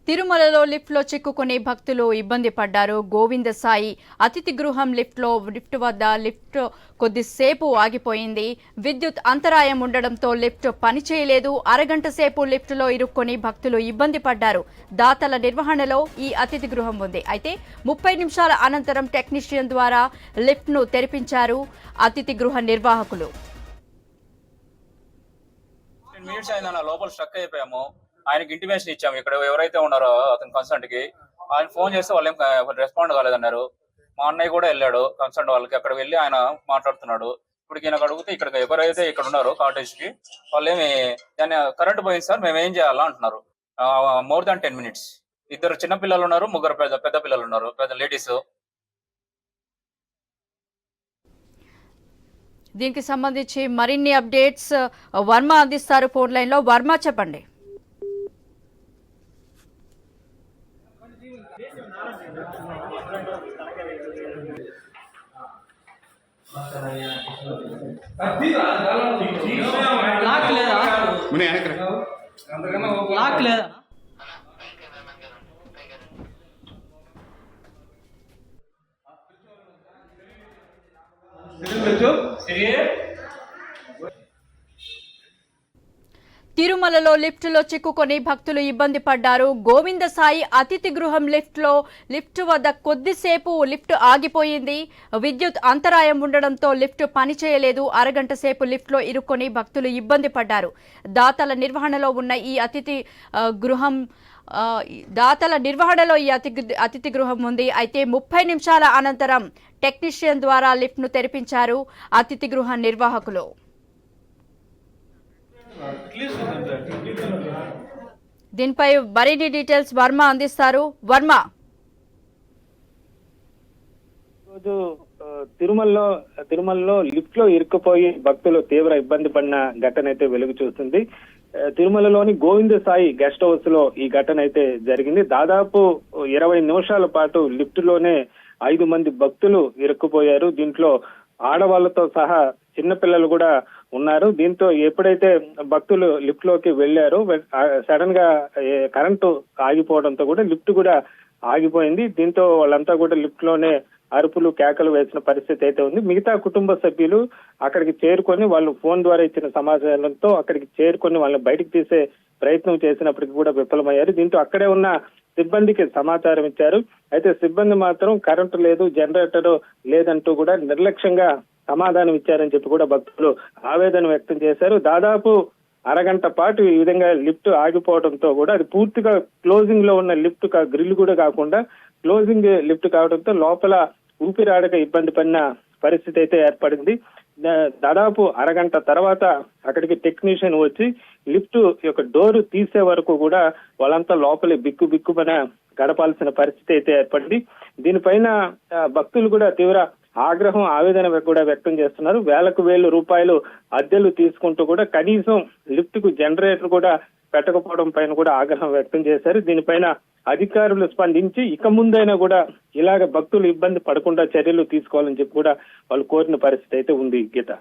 తిరుమలలో లిఫ్ట్లో చిక్కుకుని భక్తులు ఇబ్బంది పడ్డారు. గోవింద సాయి అతిథి గృహం లిఫ్ట్ వద్ద లిఫ్ట్ కొద్దిసేపు ఆగిపోయింది. విద్యుత్ అంతరాయం ఉండడంతో లిఫ్ట్ పనిచేయలేదు. అరగంట సేపు లిఫ్ట్లో ఇరుక్కొని భక్తులు ఇబ్బంది పడ్డారు. దాతల నిర్వహణలో ఈ అతిథి గృహం ఉంది. అయితే 30 నిమిషాల అనంతరం టెక్నీషియన్ ద్వారా లిఫ్ట్ను తెరిపించారు అతిథి గృహ నిర్వాహకులు. లోపల స్ట్రక్ అయిపోయాము. ఆయనకి ఇంటిమేషన్ ఇచ్చాము. ఇక్కడ ఎవరైతే ఉన్నారో అతని కన్సల్ట్ కి ఆయన ఫోన్ చేస్తే వాళ్ళు ఏం రెస్పాండ్ కాలేదన్నారు. మా అన్నయ్య కూడా వెళ్ళాడు కన్సల్ట్ వాళ్ళకి. అక్కడ వెళ్ళి ఆయన మాట్లాడుతున్నాడు. ఇప్పుడు ఈయనకు అడిగితే ఇక్కడ ఎవరైతే ఇక్కడ ఉన్నారో కాటేజ్ కి వాళ్ళు ఏమి దాన్ని కరెంట్ పోయింది సార్, మేము ఏం చేయాలా అంటున్నారు. More than 10 minutes. ఇద్దరు చిన్న పిల్లలు ఉన్నారు, ముగ్గురు పెద్ద పిల్లలు ఉన్నారు, పెద్ద లేడీస్. దీనికి సంబంధించి మరిన్ని అప్డేట్స్ వర్మ అందిస్తారు ఫోన్ లైన్ లో. వర్మ, చెప్పండి. తిరుమలలో లిఫ్ట్లో చిక్కుకొని భక్తులు ఇబ్బంది పడ్డారు. గోవింద సాయి అతిథి గృహం లిఫ్ట్ వద్ద కొద్దిసేపు లిఫ్ట్ ఆగిపోయింది. విద్యుత్ అంతరాయం ఉండడంతో లిఫ్ట్ పనిచేయలేదు. అరగంట సేపు లిఫ్ట్లో ఇరుక్కొని భక్తులు ఇబ్బంది పడ్డారు. దాతల నిర్వహణలో ఉన్న ఈ అతిథి గృహం ఉంది. అయితే 30 నిమిషాల అనంతరం టెక్నీషియన్ ద్వారా లిఫ్ట్ను తెరిపించారు అతిథి గృహ నిర్వాహకులు. దీనిపై మరిన్ని డీటెయిల్స్ వర్మ అందిస్తారు. వర్మ, రోజు తిరుమలలో లిఫ్ట్ లో ఇరుక్కుపోయి భక్తులు తీవ్ర ఇబ్బంది పడిన ఘటన అయితే వెలుగు చూస్తుంది. తిరుమలలోని గోవింద సాయి గెస్ట్ హౌస్ లో ఈ ఘటన అయితే జరిగింది. దాదాపు 20 నిమిషాల పాటు లిఫ్ట్ లోనే 5 మంది భక్తులు ఇరుక్కుపోయారు. దీంట్లో ఆడవాళ్లతో సహా చిన్నపిల్లలు కూడా ఉన్నారు. దీంతో ఎప్పుడైతే భక్తులు లిఫ్ట్ లోకి వెళ్లారో సడన్ గా కరెంటు ఆగిపోవడంతో కూడా లిఫ్ట్ కూడా ఆగిపోయింది. దీంతో వాళ్ళంతా కూడా లిఫ్ట్ లోనే అరుపులు కేకలు వేసిన పరిస్థితి అయితే ఉంది. మిగతా కుటుంబ సభ్యులు అక్కడికి చేరుకొని వాళ్ళు ఫోన్ ద్వారా ఇచ్చిన సమాచారంతో అక్కడికి చేరుకొని వాళ్ళని బయటకు తీసే ప్రయత్నం చేసినప్పటికీ కూడా విఫలమయ్యారు. దీంతో అక్కడే ఉన్న సిబ్బందికి సమాచారం ఇచ్చారు. అయితే సిబ్బంది మాత్రం కరెంటు లేదు, జనరేటర్ లేదంటూ కూడా నిర్లక్ష్యంగా సమాధానం ఇచ్చారని చెప్పి కూడా భక్తులు ఆవేదన వ్యక్తం చేశారు. దాదాపు అరగంట పాటు ఈ విధంగా లిఫ్ట్ ఆగిపోవడంతో కూడా అది పూర్తిగా క్లోజింగ్ లో ఉన్న లిఫ్ట్ గ్రిల్ కూడా కాకుండా క్లోజింగ్ లిఫ్ట్ కావడంతో లోపల ఊపిరాడక ఇబ్బంది పడిన పరిస్థితి అయితే ఏర్పడింది. దాదాపు అరగంట తర్వాత అక్కడికి టెక్నీషియన్ వచ్చి లిఫ్ట్ యొక్క డోర్ తీసే వరకు కూడా వాళ్ళంతా లోపలి బిక్కుమన గడపాల్సిన పరిస్థితి అయితే ఏర్పడింది. దీనిపైన భక్తులు కూడా తీవ్ర ఆగ్రహం, ఆవేదన కూడా వ్యక్తం చేస్తున్నారు. వేల రూపాయలు అద్దెలు తీసుకుంటూ కూడా కనీసం లిఫ్ట్ కు జనరేటర్ కూడా పెట్టకపోవడం పైన కూడా ఆగ్రహం వ్యక్తం చేశారు. దీనిపైన అధికారులు స్పందించి ఇక ముందైనా కూడా ఇలాగ భక్తులు ఇబ్బంది పడకుండా చర్యలు తీసుకోవాలని చెప్పి కూడా వాళ్ళు కోరిన పరిస్థితి అయితే ఉంది. గీత.